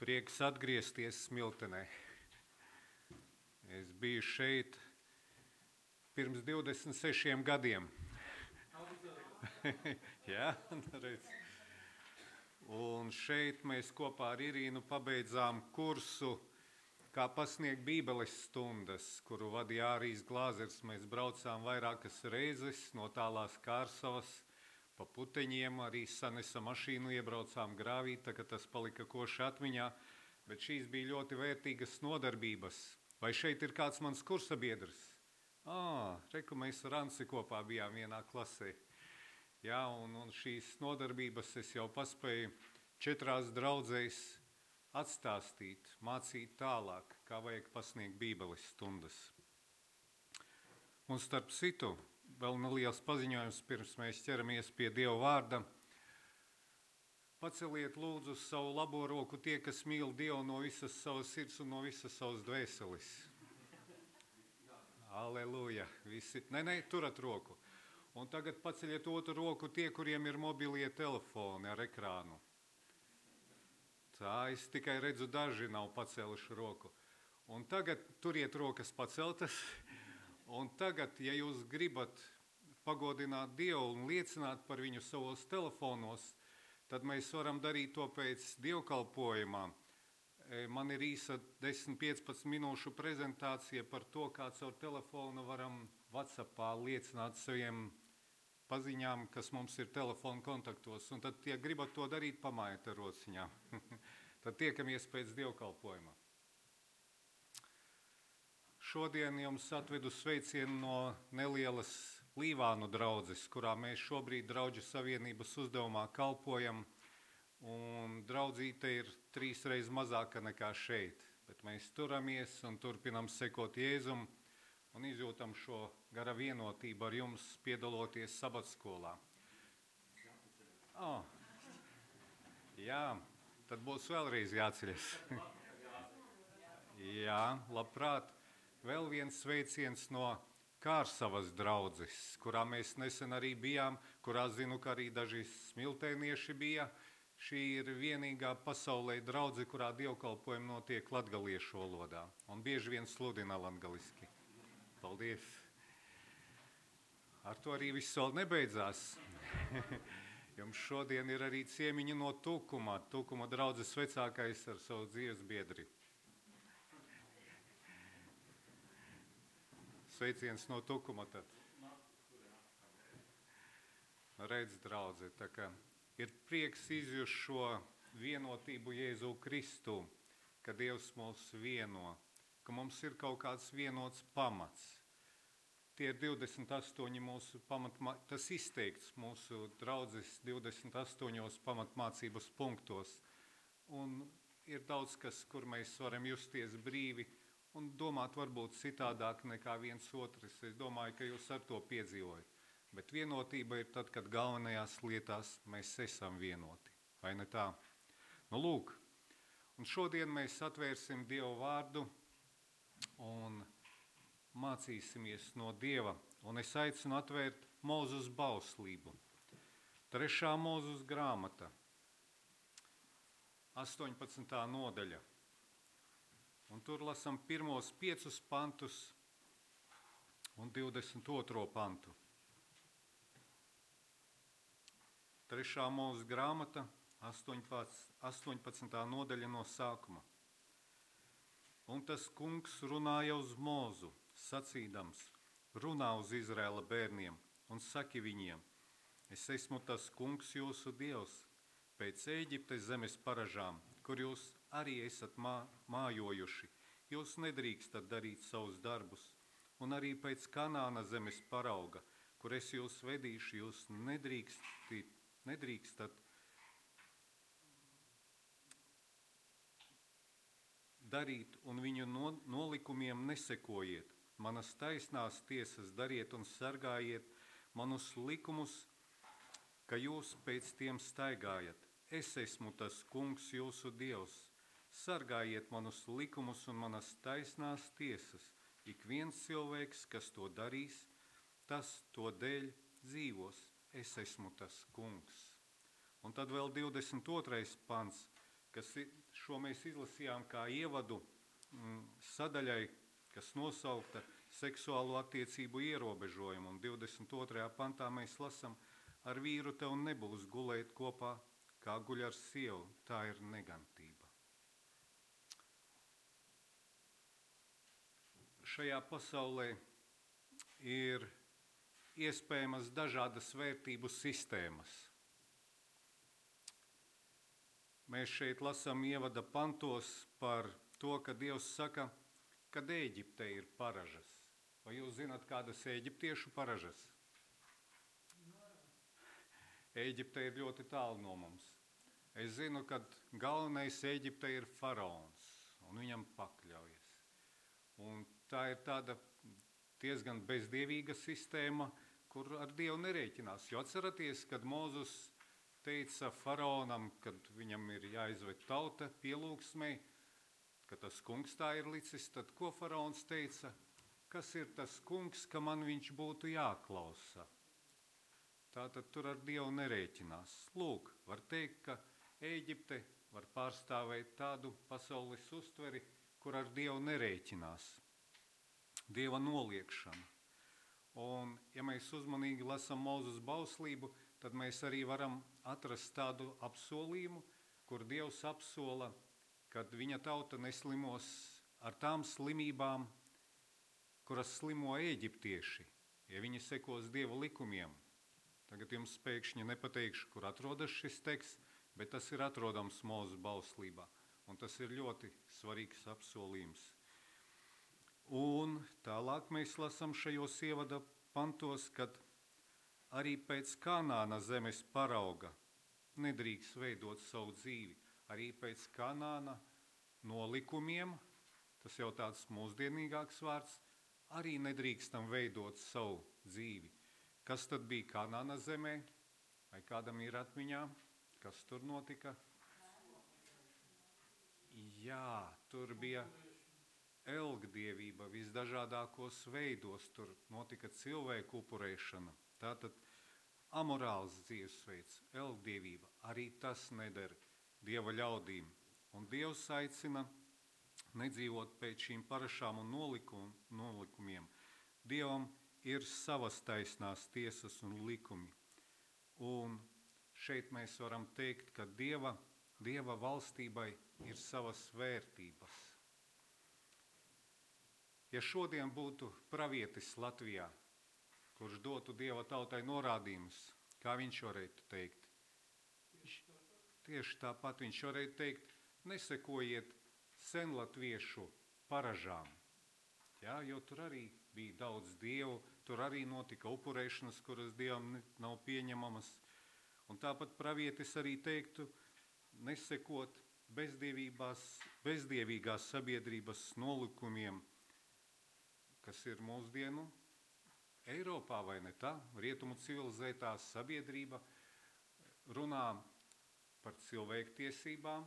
Prieks atgriezties Smiltenē. Es biju šeit pirms 26 gadiem. Jā, redz. Un šeit mēs kopā ar Irīnu pabeidzām kursu, kā pasniegt bībeles stundas, kuru vadīja Ārijs Glāzers. Mēs braucām vairākas reizes no tālās Kārsavas pa puteņiem, arī sanesa mašīnu, iebraucām grāvī, tā ka tas palika koši atmiņā, bet šīs bija ļoti vērtīgas nodarbības. Vai šeit ir kāds mans kursabiedrs? Reku, mēs ar Ansi kopā bijām vienā klasē. Jā, un šīs nodarbības es jau paspēju 4 draudzēs atstāstīt, mācīt tālāk, kā vajag pasniegt bībeles stundas. Un starp citu, vēl neliels paziņojums, pirms mēs ķeramies pie Dieva vārda. Paceliet lūdzu savu labo roku tie, kas mīl Dievu no visas savas sirds un no visas savas dvēseles. Aleluja! Visi. Nē, turat roku. Un tagad paceļiet otru roku tie, kuriem ir mobilie telefoni ar ekrānu. Tā, es tikai redzu, daži nav pacēluši roku. Un tagad turiet rokas paceltas. Un tagad, ja jūs gribat pagodināt Dievu un liecināt par viņu savos telefonos, tad mēs varam darīt to pēc dievkalpojumā. Man ir īsa 10-15 minūšu prezentācija par to, kā caur telefonu varam WhatsAppā liecināt saviem paziņām, kas mums ir telefonu kontaktos. Un tad, ja gribat to darīt, pamājiet ar rociņām. Tad tiekamies pēc dievkalpojuma. Šodien jums atvedu sveicienu no nelielas Līvānu draudzes, kurā mēs šobrīd Draudžu savienības uzdevumā kalpojam. Un draudzīte ir 3 reizes mazāka nekā šeit. Bet mēs turamies un turpinam sekot Jēzum un izjūtam šo gara vienotību ar jums, piedaloties sabatskolā. Jā, tad būs vēlreiz jāceļas. Jā, labprāt. Vēl viens sveiciens no Kārsavas draudzes, kurā mēs nesen arī bijām, kurā zinu, ka arī daži smiltēnieši bija. Šī ir vienīgā pasaulē draudze, kurā dievkalpojumi notiek latgaliešu valodā. Un bieži vien sludina latgaliski. Paldies! Ar to arī viss vēl nebeidzās. Jums šodien ir arī ciemiņi no Tukuma. Tukuma draudzes vecākais ar savu dzīves biedri. Sveiciens no Tukuma tad. Redz, draudze, tā kā ir prieks izjust šo vienotību Jēzu Kristu, ka Dievs mūs vieno, ka mums ir kaut kāds vienots pamats. Tie ir 28 mūsu tas izteikts mūsu draudzes 28 pamatmācības punktos. Un ir daudz kas, kur mēs varam justies brīvi un domāt varbūt citādāk nekā viens otrs. Es domāju, ka jūs ar to piedzīvojat. Bet vienotība ir tad, kad galvenajās lietās mēs esam vienoti. Vai ne tā? Nu, lūk. Un šodien mēs atvērsim Dieva vārdu un mācīsimies no Dieva. Un es aicinu atvērt Mūzes bauslību. 3. Mūzes grāmata, 18. nodaļa. Un tur lasam pirmos 5 pantus un 22. pantu. 3. Mūzes grāmata, 18. nodaļa no sākuma. Un tas kungs runāja uz Mūzu, sacīdams: runā uz Izraēla bērniem un saki viņiem: es esmu tas kungs jūsu Dievs, pēc Ēģiptes zemes paražām, kur jūs arī esat mājojuši. Jūs nedrīkstat darīt savus darbus, un arī pēc Kanāna zemes parauga, kur es jūs vedīšu, jūs nedrīkstat darīt, un viņu nolikumiem nesekojiet. Manas taisnās tiesas dariet un sargājiet manus likumus, ka jūs pēc tiem staigājat. Es esmu tas kungs jūsu Dievs. Sargājiet manus likumus un manas taisnās tiesas. Ik viens cilvēks, kas to darīs, tas to dēļ dzīvos. Es esmu tas kungs. Un tad vēl 22. pants. šo mēs izlasījām kā ievadu sadaļai, kas nosaukta seksuālo attiecību ierobežojumu. Un 22. pantā mēs lasām, ar vīru tev nebūs gulēt kopā, kā guļ ar sievu, tā ir negantība. Šajā pasaulē ir iespējamas dažādas vērtību sistēmas. Mēs šeit lasām ievada pantos par to, ka Dievs saka, ka Ēģipte ir paražas. Vai jūs zināt, kādas eģiptiešu paražas? Ēģipte ir ļoti tālu no mums. Es zinu, ka galvenais Ēģipte ir faraons, un viņam pakļaujas. Un tā ir tāda diezgan bezdievīga sistēma, kur ar Dievu nerēķinās. Jo atceraties, kad Mūzus teica faraonam, kad viņam ir jāizved tauta pielūgsmei, ka tas kungs tā ir licis, tad ko faraons teica? Kas ir tas kungs, ka man viņš būtu jāklausa? Tātad tur ar Dievu nerēķinās. Lūk, var teikt, ka Ēģipte var pārstāvēt tādu pasaules uztveri, kur ar Dievu nerēķinās. Dieva noliekšana. Un, ja mēs uzmanīgi lasām Mūzes bauslību, tad mēs arī varam atrast tādu apsolījumu, kur Dievs apsola, kad viņa tauta neslimos ar tām slimībām, kuras slimo eģiptieši, ja viņi sekos Dieva likumiem. Tagad jums pēkšņi nepateikšu, kur atrodas šis teksts, bet tas ir atrodams Mūzes bauslībā. Un tas ir ļoti svarīgs apsolījums. Un tālāk mēs lasām šajos ievada pantos, kad arī pēc Kanāna zemes parauga nedrīkst veidot savu dzīvi. Arī pēc Kanāna nolikumiem, tas jau tāds mūsdienīgāks vārds, arī nedrīkstam veidot savu dzīvi. Kas tad bija Kanāna zemē? Vai kādam ir atmiņā? Kas tur notika? Jā, tur bija elgdievība visdažādākos veidos, tur notika cilvēku upurēšana. Tātad amorāls dzīvesveids, elgdievība, arī tas neder Dieva ļaudīm. Un Dievs aicina nedzīvot pēc šīm parašām un nolikumiem. Dievam ir savas taisnās tiesas un likumi. Un šeit mēs varam teikt, ka Dieva valstībai ir savas vērtības. Ja šodien būtu pravietis Latvijā, kurš dotu Dieva tautai norādījumus, kā viņš varētu teikt? Tieši tāpat viņš varētu teikt, nesekojiet senlatviešu paražām. Jā, jo tur arī bija daudz dievu, tur arī notika upurēšanas, kuras Dievam nav pieņemamas. Un tāpat pravietis arī teiktu, nesekot bezdievīgās sabiedrības nolikumiem, kas ir mūsdienu Eiropā, vai ne tā? Rietumu civilizētā sabiedrība runā par cilvēktiesībām,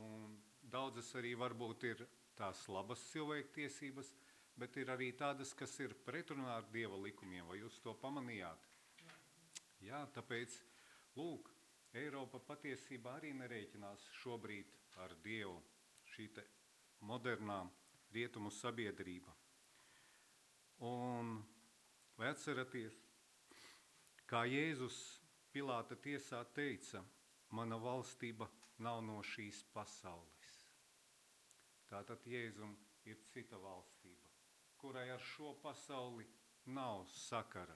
un daudzas arī varbūt ir tās labas cilvēktiesības, bet ir arī tādas, kas ir pretrunā ar Dieva likumiem. Vai jūs to pamanījāt? Jā, tāpēc, lūk, Eiropa patiesībā arī nerēķinās šobrīd ar Dievu, šī te modernā rietumu sabiedrība. Un vai atceraties, kā Jēzus Pilāta tiesā teica, mana valstība nav no šīs pasaules. Tātad Jēzum ir cita valstība, kurai ar šo pasauli nav sakara.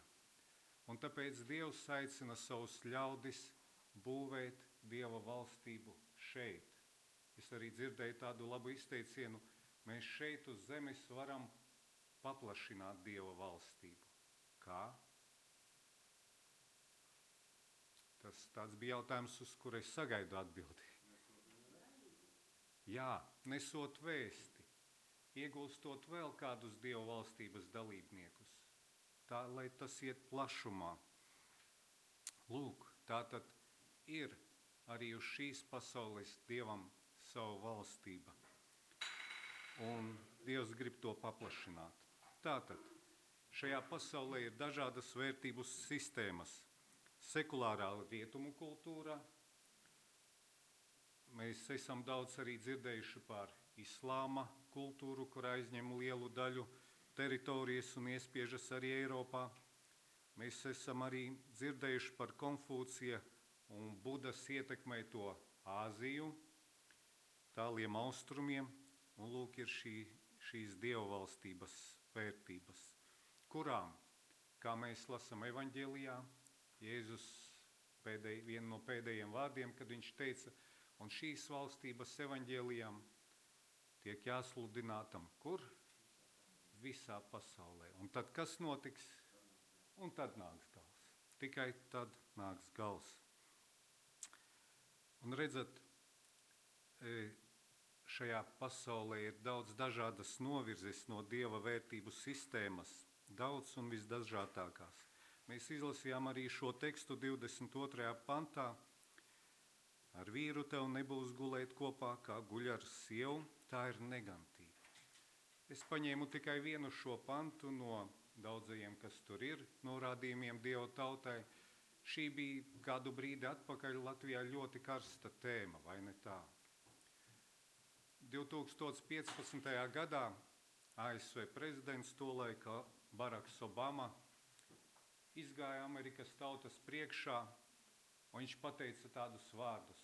Un tāpēc Dievs aicina savus ļaudis būvēt Dieva valstību šeit. Es arī dzirdēju tādu labu izteicienu, mēs šeit uz zemes varam paplašināt Dieva valstību. Kā? Tas tāds bija jautājums, uz kuru es sagaidu atbildi. Jā, nesot vēsti, iegūstot vēl kādus Dieva valstības dalībniekus, tā, lai tas iet plašumā. Lūk, tātad ir arī uz šīs pasaules Dievam savu valstība. Un Dievs grib to paplašināt. Tātad šajā pasaulē ir dažādas vērtību sistēmas. Sekulārā rietumu kultūrā, mēs esam daudz arī dzirdējuši par islāma kultūru, kur aizņem lielu daļu teritorijas un iespiežas arī Eiropā. Mēs esam arī dzirdējuši par Konfūcija un Budas ietekmēto Āziju, tāliem austrumiem, un lūk ir šīs dievvalstības vērtības, kurām, kā mēs lasām evaņģēlijā, Jēzus vienu no pēdējiem vārdiem, kad viņš teica, un šīs valstības evaņģēlijām tiek jāsludinātam, kur? Visā pasaulē. Un tad kas notiks? Un tad nāks gals. Tikai tad nāks gals. Un redzat, šajā pasaulē ir daudz dažādas novirzes no Dieva vērtību sistēmas, daudz un visdažādākās. Mēs izlasījām arī šo tekstu 22. pantā. Ar vīru tev nebūs gulēt kopā, kā guļ ar sievu, tā ir negantība. Es paņēmu tikai vienu šo pantu no daudzajiem, kas tur ir, norādījumiem Dieva tautai. Šī bija kādu brīdi atpakaļ Latvijā ļoti karsta tēma, vai ne tā? 2015. gadā ASV prezidents tolaika Baraks Obama izgāja Amerikas tautas priekšā, un viņš pateica tādus vārdus: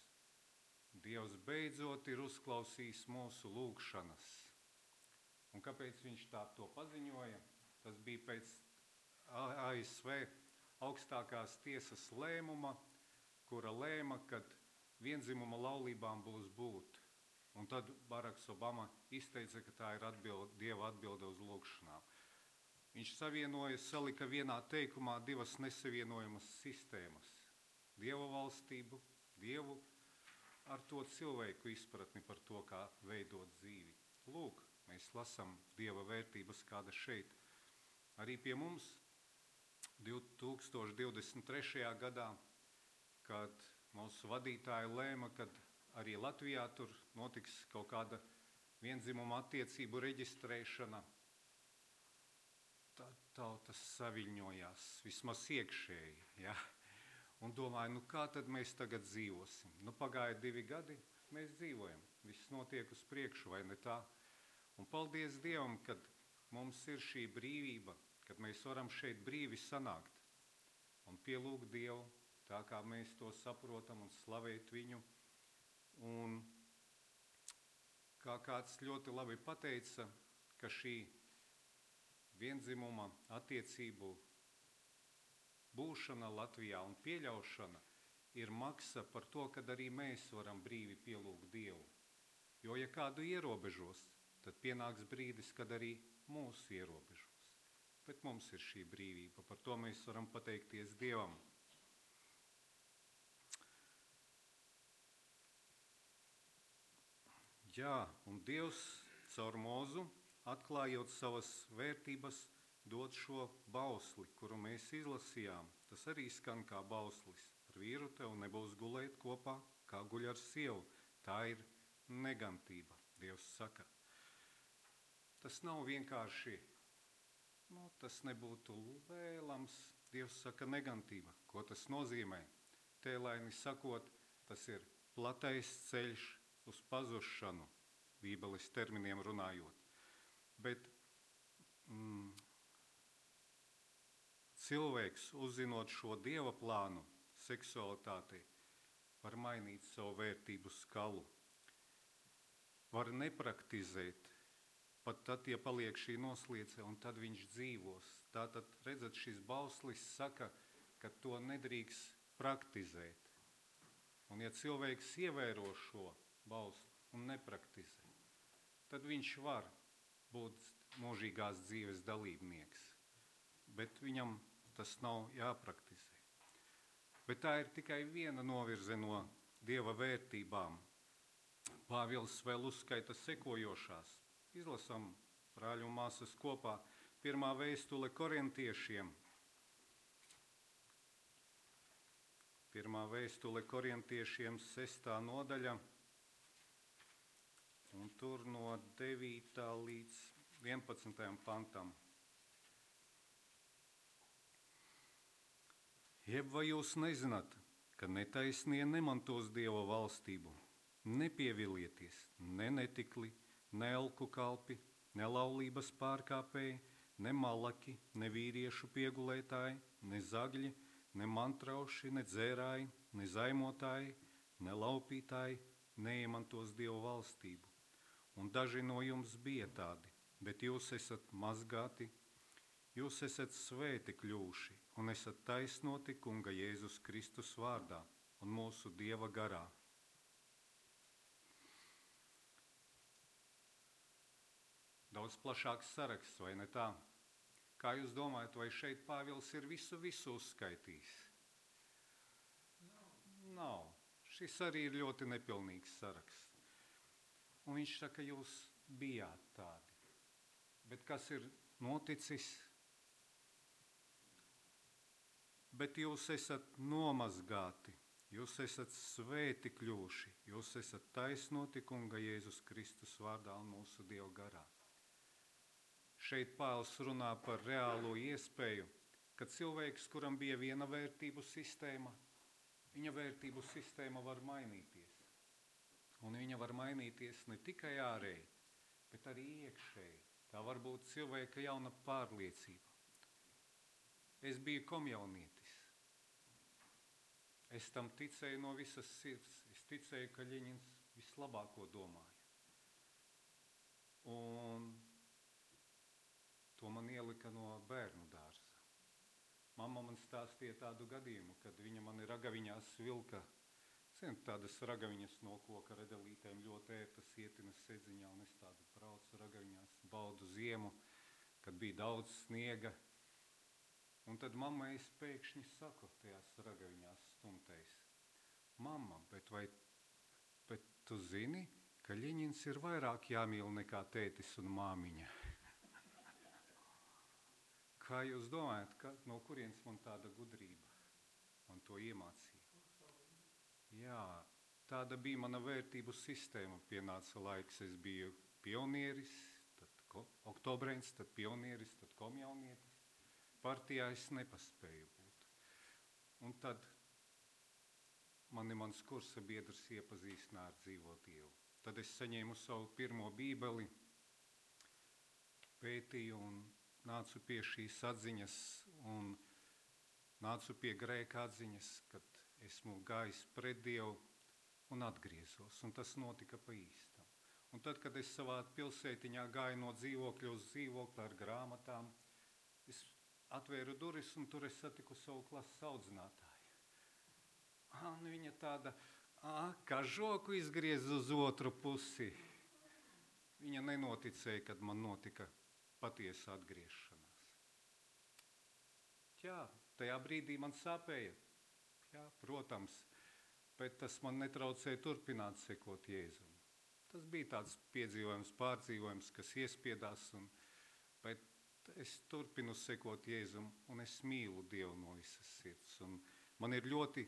Dievs beidzot ir uzklausījis mūsu lūgšanas. Un kāpēc viņš tā to paziņoja? Tas bija pēc ASV augstākās tiesas lēmuma, kura lēma, ka vienzimuma laulībām būs būt. Un tad Baraks Obama izteica, ka tā ir Dieva atbilde uz lūgšanām. Viņš salika vienā teikumā divas nesavienojamas sistēmas. Dieva valstību, Dievu ar to cilvēku izpratni par to, kā veidot dzīvi. Lūk, mēs lasām Dieva vērtības kāda šeit. Arī pie mums 2023. gadā, kad mūsu vadītāji lēma, kad arī Latvijā tur notiks kaut kāda vienzimuma attiecību reģistrēšana, tad tautas saviņojās, vismaz iekšēji, ja? Un domāju, kā tad mēs tagad dzīvosim? Pagāja 2 gadi, mēs dzīvojam, viss notiek uz priekšu, vai ne tā? Un paldies Dievam, kad mums ir šī brīvība, kad mēs varam šeit brīvi sanākt un pielūgt Dievu, tā kā mēs to saprotam, un slavēt viņu. Un kā kāds ļoti labi pateica, ka šī vienzimuma attiecību būšana Latvijā un pieļaušana ir maksa par to, kad arī mēs varam brīvi pielūgt Dievu. Jo, ja kādu ierobežos, tad pienāks brīdis, kad arī mūs ierobežos. Bet mums ir šī brīvība, par to mēs varam pateikties Dievam. Jā, un Dievs caur Mozu, atklājot savas vērtības, dod šo bausli, kuru mēs izlasījām. Tas arī skan kā bauslis. Ar vīru tev nebūs gulēt kopā, kā guļ ar sievu. Tā ir negantība, Dievs saka. Tas nav vienkārši, tas nebūtu vēlams. Dievs saka negantība. Ko tas nozīmē? Tēlaini sakot, tas ir platais ceļš uz pazušanu, Bībeles terminiem runājot. Bet cilvēks, uzzinot šo Dieva plānu seksualitātei, var mainīt savu vērtību skalu. Var nepraktizēt, pat tad, ja paliek šī nosliece, un tad viņš dzīvos. Tātad, redzat, šis bauslis saka, ka to nedrīkst praktizēt. Un ja cilvēks ievēro šo bausli un nepraktizē, tad viņš var būt mūžīgās dzīves dalībnieks. Bet viņam tas nav jāpraktizē. Bet tā ir tikai viena novirze no Dieva vērtībām. Pāvils vēl uzskaita sekojošās. Izlasam, brāļi un māsas, kopā 1. vēstule Korintiešiem. 1. vēstule Korintiešiem 6. nodaļa. Un tur no 9. līdz 11. pantam. Jeb vai jūs nezināt, ka netaisnie nemantos Dieva valstību? Nepievilieties ne netikli, ne elku kalpi, ne laulības pārkāpēji, ne malaki, ne vīriešu piegulētāji, ne zagļi, ne mantrauši, ne dzērāji, ne zaimotāji, ne laupītāji neiemantos Dievu valstību. Un daži no jums bija tādi, bet jūs esat mazgāti, jūs esat svēti kļūši un esat taisnoti Kunga Jēzus Kristus vārdā un mūsu Dieva garā. Daudz plašāks saraksts, vai ne tā? Kā jūs domājat, vai šeit Pāvils ir visu uzskaitījis? Nav. Šis arī ir ļoti nepilnīgs saraksts. Un viņš saka, jūs bijāt tādi. Bet kas ir noticis? Bet jūs esat nomazgāti, jūs esat svēti kļūši, jūs esat taisnoti Kunga Jēzus Kristus vārdā un mūsu Dieva garā. Šeit Pāvils runā par reālo iespēju, ka cilvēks, kuram bija viena vērtību sistēma, viņa vērtību sistēma var mainīties. Un viņa var mainīties ne tikai ārēji, bet arī iekšēji. Tā var būt cilvēka jauna pārliecība. Es biju komjaunietis. Es tam ticēju no visas sirds. Es ticēju, ka Ļeņins vislabāko domāja. Un to man ielika no bērnu dārza. Mamma man stāstīja tādu gadījumu, kad viņa mani ragaviņās vilka. Tādas ragaviņas no koka redelītēm ļoti ērtas ietinas sedziņā, un es tādu braucu ragaviņās, baudu ziemu, kad bija daudz sniega. Un tad mammai es pēkšņi saku tajās ragaviņās stumtēs: Mamma, bet tu zini, ka Ļeņins ir vairāk jāmīl nekā tētis un māmiņa? Kā jūs domājat, no kurienes man tāda gudrība? Man to iemācīja. Jā, tāda bija mana vērtību sistēma. Pienāca laiks, es biju pionieris, tad oktobrēns, tad pionieris, tad komjaunietis. Partijā es nepaspēju būt. Un tad mans kursa biedrs iepazīstināja ar dzīvo Dievu. Tad es saņēmu savu pirmo bībeli, pētīju un nācu pie šīs atziņas un nācu pie grēka atziņas, kad esmu gājis pret Dievu un atgriezos, un tas notika pa īstam. Un tad, kad es savā pilsētiņā gāju no dzīvokļa uz dzīvokli ar grāmatām, es atvēru duris, un tur es satiku savu klases audzinātāju. Un viņa tāda, kā žoku izgriez uz otru pusi. Viņa nenoticēja, kad man notika patiesa atgriešanās. Jā, tajā brīdī man sāpēja. Jā, protams, bet tas man netraucēja turpināt sekot Jēzum. Tas bija tāds piedzīvojums, pārdzīvojums, kas iespiedās, bet es turpinu sekot Jēzum, un es mīlu Dievu no visas sirds. Un man ir ļoti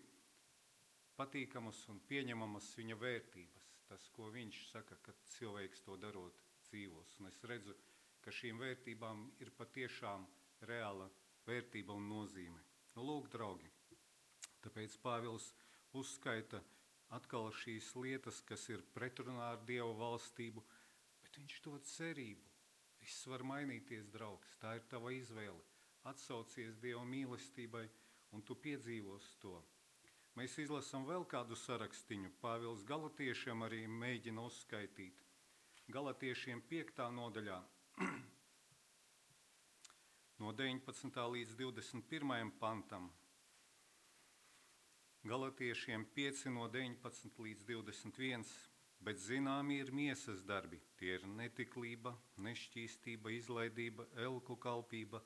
patīkamas un pieņemamas viņa vērtības. Tas, ko viņš saka, ka cilvēks to darot dzīvos. Un es redzu, ka šīm vērtībām ir patiešām reāla vērtība un nozīme. Lūk, draugi, tāpēc Pāvils uzskaita atkal šīs lietas, kas ir pretrunā ar Dieva valstību, bet viņš dod cerību. Viss var mainīties, draugs, tā ir tava izvēle. Atsaucies Dieva mīlestībai, un tu piedzīvos to. Mēs izlasam vēl kādu sarakstiņu. Pāvils Galatiešiem arī mēģina uzskaitīt. Galatiešiem 5. nodaļā, no 19. līdz 21. pantam. Galatiešiem 5 no 19 līdz 21, bet zināmi ir miesas darbi. Tie ir netiklība, nešķīstība, izlaidība, elku kalpība,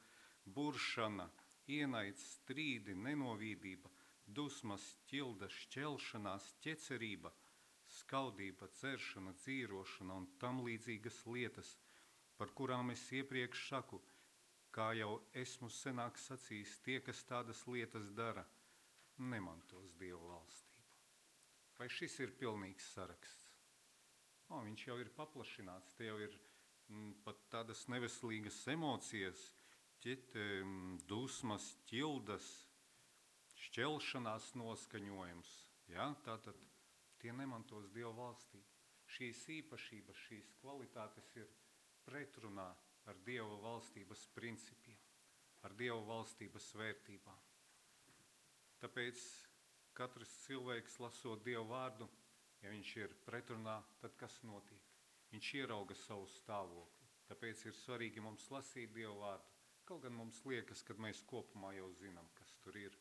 buršana, ienaids, strīdi, nenovīdība, dusmas, ķilda, šķelšanās, ķecerība, skaudība, dzeršana, dzīrošana un tam līdzīgas lietas, par kurām es iepriekš saku, kā jau esmu senāk sacījis, tie, kas tādas lietas dara, nemantos Dievu valstību. Vai šis ir pilnīgs saraksts? Viņš jau ir paplašināts, te jau ir pat tādas neveselīgas emocijas, dusmas, ķildas, šķelšanās noskaņojums. Ja? Tātad tie nemantos Dieva valstību. Šīs īpašības, šīs kvalitātes ir pretrunā ar Dieva valstības principiem, ar Dieva valstības vērtībām. Tāpēc katrs cilvēks, lasot Dieva vārdu, ja viņš ir pretrunā, tad kas notiek? Viņš ierauga savu stāvokli. Tāpēc ir svarīgi mums lasīt Dieva vārdu. Kaut gan mums liekas, ka mēs kopumā jau zinām, kas tur ir.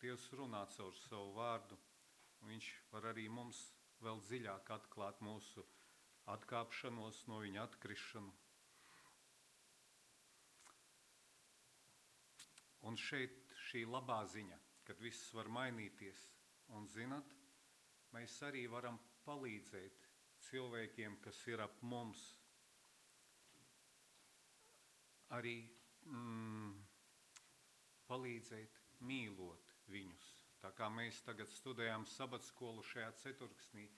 Dievs runā caur savu vārdu, un viņš var arī mums vēl dziļāk atklāt mūsu atkāpšanos no viņa atkrišanu. Un šeit šī labā ziņa, kad viss var mainīties, un zinat, mēs arī varam palīdzēt cilvēkiem, kas ir ap mums, arī palīdzēt mīlot viņus. Tā kā mēs tagad studējām sabatskolu šajā ceturksnī,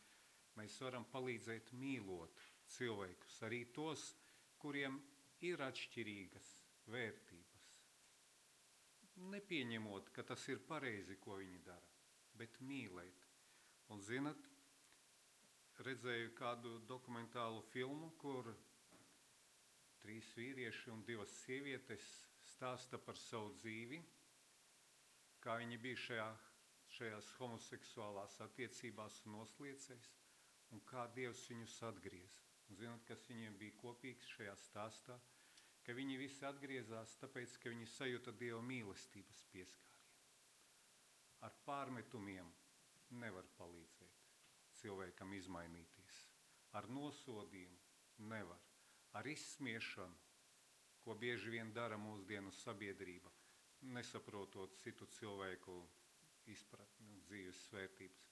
mēs varam palīdzēt mīlot cilvēkus, arī tos, kuriem ir atšķirīgas vērtības. Nepieņemot, ka tas ir pareizi, ko viņi dara, bet mīlēt. Un zinat, redzēju kādu dokumentālu filmu, kur 3 vīrieši un 2 sievietes stāsta par savu dzīvi, kā viņi bija šajās homoseksuālās attiecībās un nosliecēs, un kā Dievs viņus atgriez. Un zināt, kas viņiem bija kopīgs šajā stāstā? Ka viņi visi atgriezās, tāpēc, ka viņi sajūta Dieva mīlestības pieskārienu. Ar pārmetumiem nevar palīdzēt cilvēkam izmainīties. Ar nosodījumu nevar. Ar izsmiešanu, ko bieži vien dara mūsdienu sabiedrība, nesaprotot citu cilvēku izpratni un dzīves vērtības,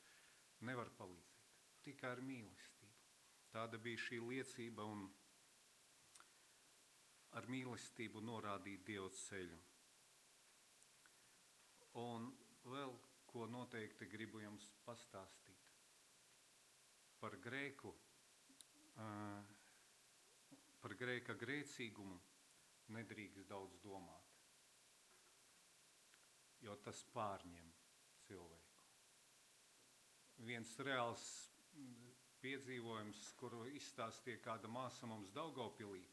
nevar palīdzēt. Tikai ar mīlestību. Tāda bija šī liecība un ar mīlestību norādīt Dieva ceļu. Un vēl, ko noteikti gribu jums pastāstīt. Par grēka grēcīgumu nedrīkst daudz domāt, jo tas pārņem cilvēku. Viens reāls piedzīvojums, kuru izstāstīja kāda māsa mums Daugavpilī,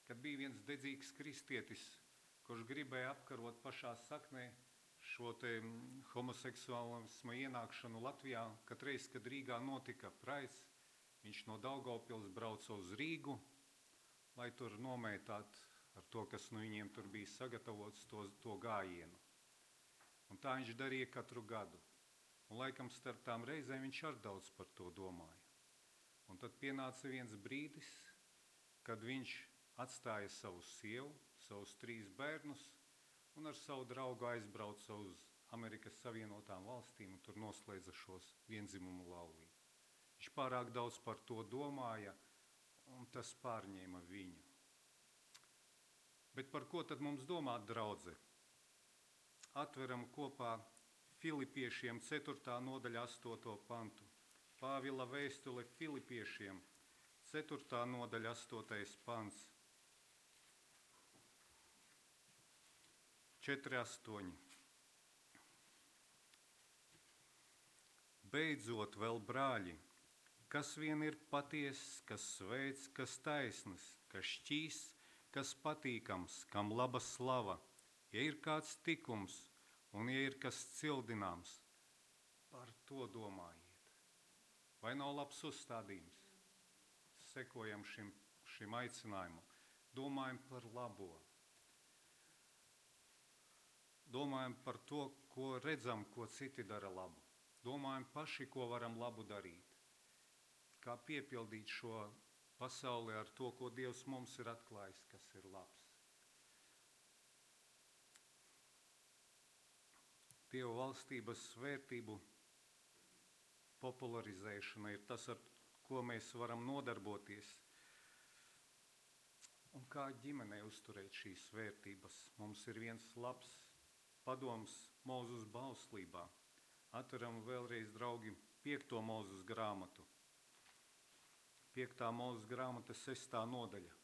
kad bija viens dedzīgs kristietis, kurš gribēja apkarot pašā saknē šo te homoseksuālisma ienākšanu Latvijā. Katreiz, kad Rīgā notika praids, viņš no Daugavpils brauca uz Rīgu, lai tur nomētāt ar to, kas no viņiem tur bija sagatavots, to gājienu. Un tā viņš darīja katru gadu. Un laikam starp tām reizēm viņš ar daudz par to domāja. Un tad pienāca viens brīdis, kad viņš atstāja savu sievu, savus 3 bērnus un ar savu draugu aizbrauca uz Amerikas Savienotām valstīm un tur noslēdza šos viendzimumu laulību. Viņš pārāk daudz par to domāja, un tas pārņēma viņu. Bet par ko tad mums domāt, draudze? Atveram kopā Filipiešiem 4. nodaļa 8. pantu. Pāvila vēstule Filipiešiem 4. nodaļa 8. pants. 4.8. Beidzot vēl, brāļi, kas vien ir patiess, kas svēts, kas taisns, kas šķīsts, kas patīkams, kam laba slava, ja ir kāds tikums un ja ir kas cildināms, par to domājiet. Vai nav labs uzstādījums? Sekojam šim aicinājumam. Domājam par labo. Domājam par to, ko redzam, ko citi dara labu. Domājam paši, ko varam labu darīt. Kā piepildīt šo pasauli ar to, ko Dievs mums ir atklājis, kas ir labs. Dieva valstības vērtību popularizēšana ir tas, ar ko mēs varam nodarboties. Un kā ģimenē uzturēt šīs vērtības? Mums ir viens labs padoms Mūzes bauslībā. Atveram vēlreiz, draugi, 5. Mūzes grāmatu. 5. Mūzes grāmata 6. nodaļa,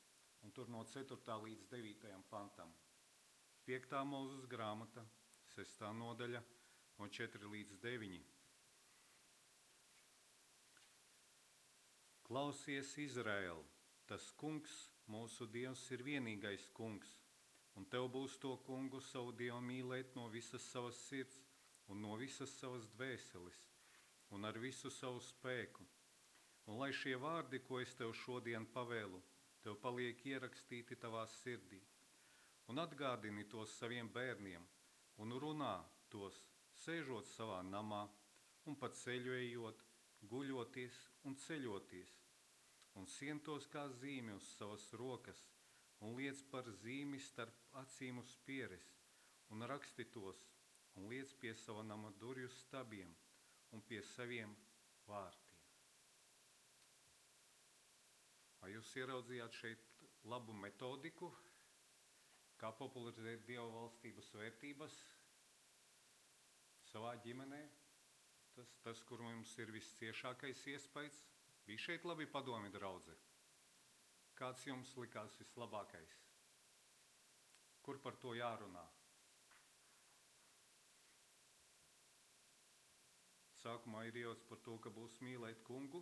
un tur no 4. līdz 9. pantam. 5. Mūzes grāmata 6. nodaļa, no 4 līdz 9. Klausies, Izraēl, tas kungs, mūsu Dievs, ir vienīgais kungs, un tev būs to kungu savu Dievu mīlēt no visas savas sirds un no visas savas dvēseles un ar visu savu spēku. Un lai šie vārdi, ko es tev šodien pavēlu, tev paliek ierakstīti tavā sirdī, un atgādini tos saviem bērniem, un runā tos, sēžot savā namā, un pat ceļojot, guļoties un ceļoties, un sien tos kā zīmi uz savas rokas, un liec par zīmi starp acīm uz pieres, un raksti tos, un liec pie sava nama durvju stabiem un pie saviem vārtiem. Vai jūs ieraudzījāt šeit labu metodiku, kā popularizēt Dieva valstības vērtības savā ģimenē? Tas, kur mums ir visciešākais iespējas, bija šeit labi padomi, draudze. Kāds jums likās vislabākais? Kur par to jārunā? Sākumā ir iedots par to, ka būs mīlēt kungu.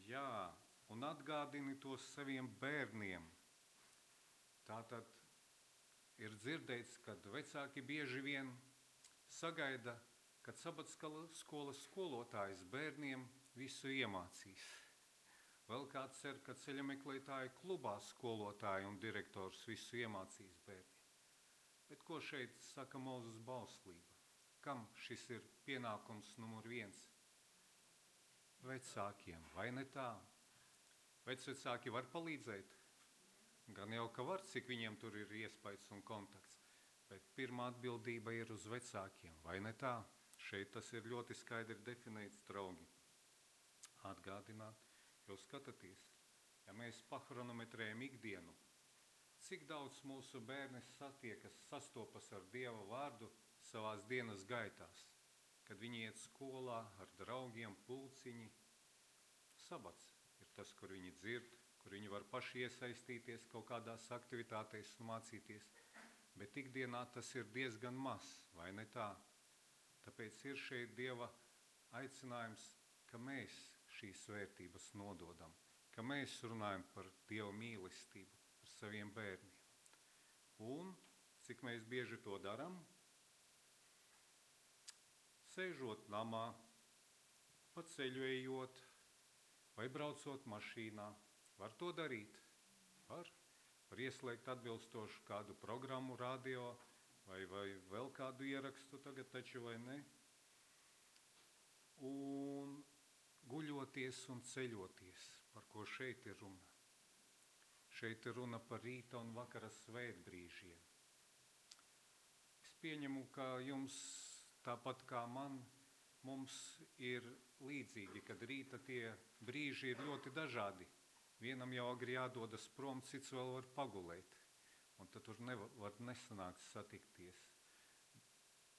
Jā, un atgādini tos saviem bērniem. Tātad ir dzirdēts, kad vecāki bieži vien sagaida, kad sabatskolas skolotājs bērniem visu iemācīs. Vēl kāds cer, ka ceļameklētāju klubā skolotāji un direktors visu iemācīs bērniem. Bet ko šeit saka Mūzes bauslība? Kam šis ir pienākums numur 1? Vecākiem, vai ne tā? Vecvecāki var palīdzēt? Gan jau, ka var, cik viņiem tur ir iespējas un kontakts. Bet pirmā atbildība ir uz vecākiem, vai ne tā? Šeit tas ir ļoti skaidri definēts, draugi. Atgādināt, jo skatāties, ja mēs pahronometrējam ikdienu, cik daudz mūsu bērni sastopas ar Dieva vārdu savās dienas gaitās, kad viņi iet skolā ar draugiem, pulciņi. Sabats ir tas, kur viņi dzird, kur viņi var paši iesaistīties kaut kādās aktivitātēs un mācīties, bet ikdienā tas ir diezgan maz, vai ne tā? Tāpēc ir šeit Dieva aicinājums, ka mēs šīs vērtības nododam, ka mēs runājam par Dieva mīlestību, par saviem bērniem. Un cik mēs bieži to daram? Sēžot namā, paceļojot vai braucot mašīnā. Var to darīt? Var. Var ieslēgt atbilstošu kādu programmu, radio vai vēl kādu ierakstu tagad taču, vai ne? Un guļoties un ceļoties, par ko šeit ir runa. Šeit ir runa par rīta un vakara svētbrīžiem. Es pieņemu, ka jums, tāpat kā mums ir līdzīgi, kad rīta tie brīži ir ļoti dažādi. Vienam jau agri jādodas prom, cits vēl var pagulēt, un tad tur var nesanākt satikties.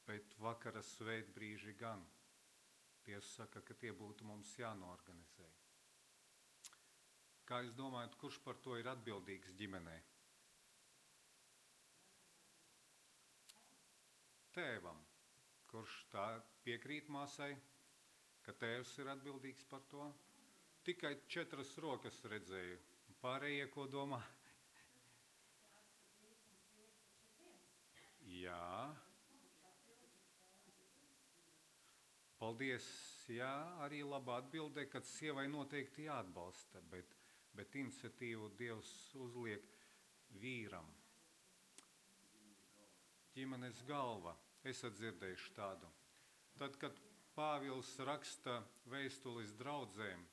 Bet vakara svētbrīži gan. Dievs saka, ka tie būtu mums jānoorganizē. Kā jūs domājat, kurš par to ir atbildīgs ģimenē? Tēvam. Kurš tā piekrīt māsai, ka tēvs ir atbildīgs par to? Tikai 4 rokas redzēju. Pārējie, ko domā? Jā. Paldies. Jā, arī laba atbilde, kad sievai noteikti jāatbalsta, bet iniciatīvu Dievs uzliek vīram. Ģimenes galva. Esat dzirdējuši tādu. Tad, kad Pāvils raksta vēstules draudzēm,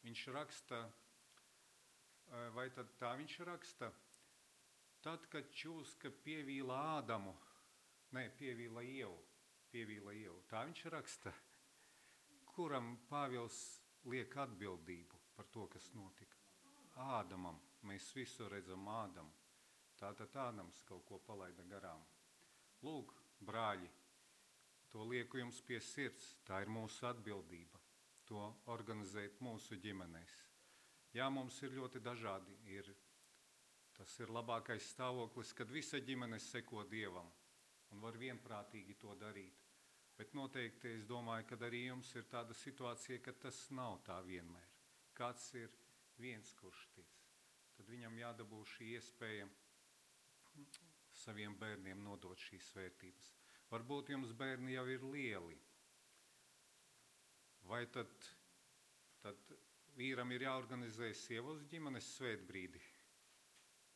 viņš raksta, vai tad tā viņš raksta, tad, kad čūska pievīla Ādamu, pievīla Ievu, tā viņš raksta, kuram Pāvils liek atbildību par to, kas notika. Ādamam, mēs visu redzam Ādamu, tātad Ādams kaut ko palaida garām. Lūk, brāļi, to lieku jums pie sirds, tā ir mūsu atbildība, to organizēt mūsu ģimenēs. Jā, mums ir ļoti dažādi, tas ir labākais stāvoklis, kad visa ģimene seko Dievam un var vienprātīgi to darīt. Bet noteikti es domāju, ka arī jums ir tāda situācija, ka tas nav tā vienmēr. Kāds ir viens, kurš tic, tad viņam jādabū šī iespēja saviem bērniem nodot šīs vērtības. Varbūt jums bērni jau ir lieli. Vai tad vīram ir jāorganizē sievas ģimenes svētbrīdi?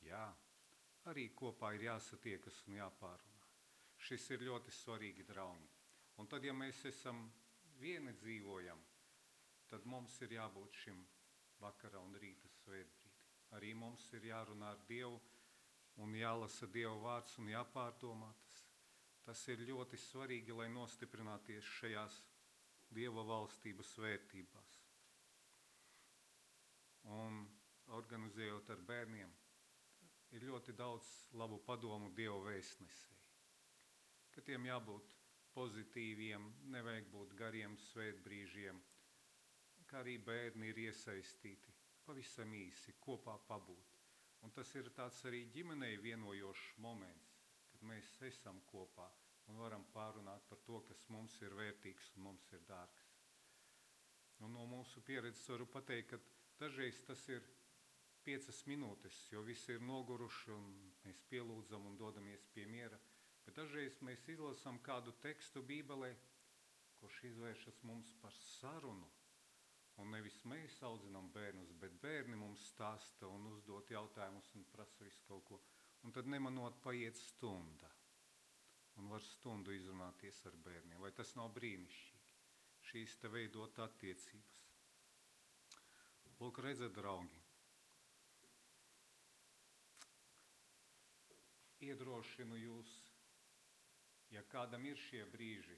Jā, arī kopā ir jāsatiekas un jāpārunā. Šis ir ļoti svarīgi, draugi. Un tad, ja mēs esam vieni dzīvojam, tad mums ir jābūt šim vakara un rīta svētbrīdi. Arī mums ir jārunā ar Dievu un jālasa Dieva vārds un jāpārdomā tas. Tas ir ļoti svarīgi, lai nostiprināties šajās Dieva valstības vērtībās. Un organizējot ar bērniem, ir ļoti daudz labu padomu Dieva vēstnesēji. Ka tiem jābūt pozitīviem, nevajag būt gariem svētbrīžiem, kā arī bērni ir iesaistīti, pavisam īsi, kopā pabūt. Un tas ir tāds arī ģimenei vienojošs moments, kad mēs esam kopā un varam pārunāt par to, kas mums ir vērtīgs un mums ir dārgs. Un no mūsu pieredzes varu pateikt, ka dažreiz tas ir 5 minūtes, jo visi ir noguruši un mēs pielūdzam un dodamies pie miera. Bet dažreiz mēs izlasām kādu tekstu Bībelē, kurš izvēršas mums par sarunu. Un nevis mēs audzinām bērnus, bet bērni mums stāsta un uzdot jautājumus un prasa visu kaut ko. Un tad nemanot paiet stunda. Un var stundu izrunāties ar bērniem. Vai tas nav brīnišķīgi? Šīs te veidot attiecības. Lūk, redzat, draugi. Iedrošinu jūs, ja kādam ir šie brīži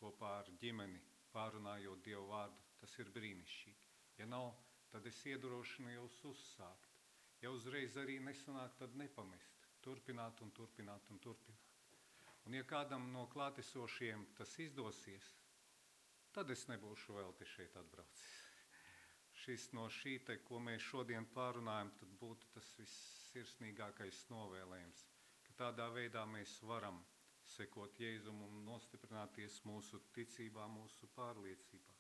kopā ar ģimeni, pārunājot Dievu vārdu, tas ir brīnišķīgi. Ja nav, tad es iedrošinu jūs uzsākt. Ja uzreiz arī nesanāk, tad nepamest. Turpināt un turpināt un turpināt. Un ja kādam no klātesošiem tas izdosies, tad es nebūšu vēl te šeit atbraucis. Šis no šī te, ko mēs šodien pārunājam, tad būtu tas vissirsnīgākais novēlējums, ka tādā veidā mēs varam sekot Jēzum un nostiprināties mūsu ticībā, mūsu pārliecībā,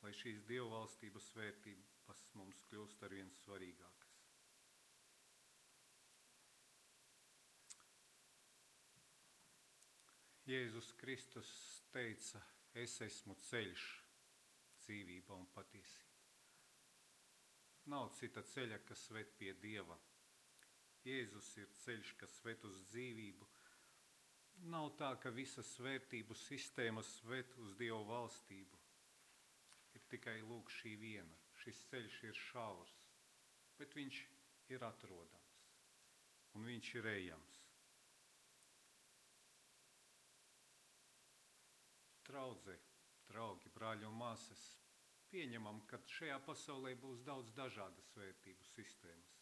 lai šīs Dieva valstības vērtības mums kļūst arvien svarīgākas. Jēzus Kristus teica, es esmu ceļš, dzīvība un patiesība. Nav cita ceļa, kas ved pie Dieva. Jēzus ir ceļš, kas ved uz dzīvību. Nav tā, ka visas vērtību sistēmas ved uz Dieva valstību. Ir tikai lūk šī viena. Šis ceļš ir šaurs, bet viņš ir atrodams un viņš ir ejams. Draudze, draugi, brāļi un māsas, pieņemam, ka šajā pasaulē būs daudz dažādas vērtību sistēmas.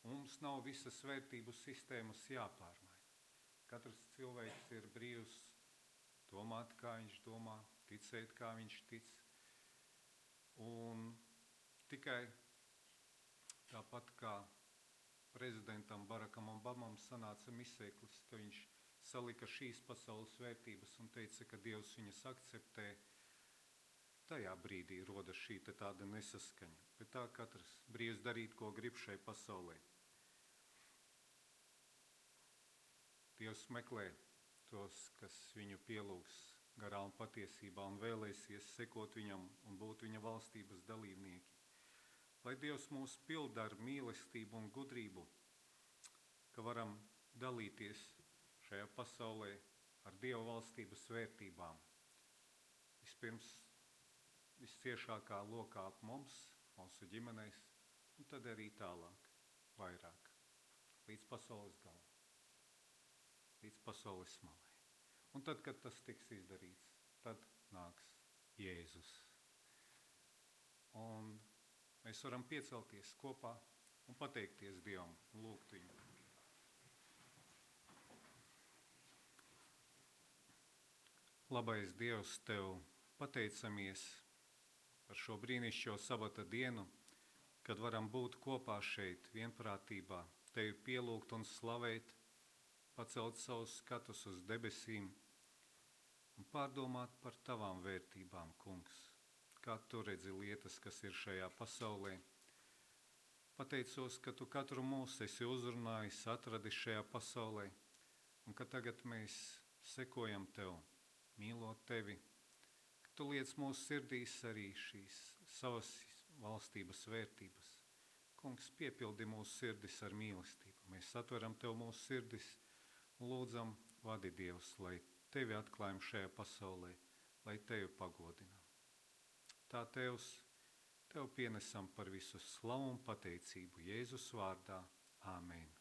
Un mums nav visas vērtību sistēmas jāpārmaina. Katrs cilvēks ir brīvs domāt, kā viņš domā, ticēt, kā viņš tic. Un tikai tāpat kā prezidentam Barakam Obamam sanāca misēklis, ka viņš salika šīs pasaules vērtības un teica, ka Dievs viņas akceptē, tajā brīdī rodas šī tāda nesaskaņa. Bet tā katrs brīvs darīt, ko grib šai pasaulē. Dievs meklē tos, kas viņu pielūgs garā un patiesībā un vēlēsies sekot viņam un būt viņa valstības dalībnieki. Lai Dievs mūs pilda ar mīlestību un gudrību, ka varam dalīties šajā pasaulē ar Dieva valstības vērtībām. Vispirms visciešākā lokā ap mums, mūsu ģimenēs, un tad arī tālāk, vairāk, līdz pasaules galam, līdz pasaules malai. Un tad, kad tas tiks izdarīts, tad nāks Jēzus. Un mēs varam piecelties kopā un pateikties Dievam un lūgt viņu. Labais Dievs, Tev pateicamies par šo brīnišķīgo sabata dienu, kad varam būt kopā šeit vienprātībā, Tevi pielūgt un slavēt, pacelt savus skatus uz debesīm un pārdomāt par tavām vērtībām, kungs. Kā tu redzi lietas, kas ir šajā pasaulē. Pateicos, ka tu katru mūsu esi uzrunājis, atradis šajā pasaulē, un ka tagad mēs sekojam tev, mīlot tevi, ka tu liec mūsu sirdīs arī šīs savas valstības vērtības. Kungs, piepildi mūsu sirdis ar mīlestību. Mēs atveram tev mūsu sirdis un lūdzam, vadi Dievs, lai tevi atklājam šajā pasaulē, lai tevi pagodinām. Tā Tevs, tev pienesam par visu slavu un pateicību Jēzus vārdā. Āmen.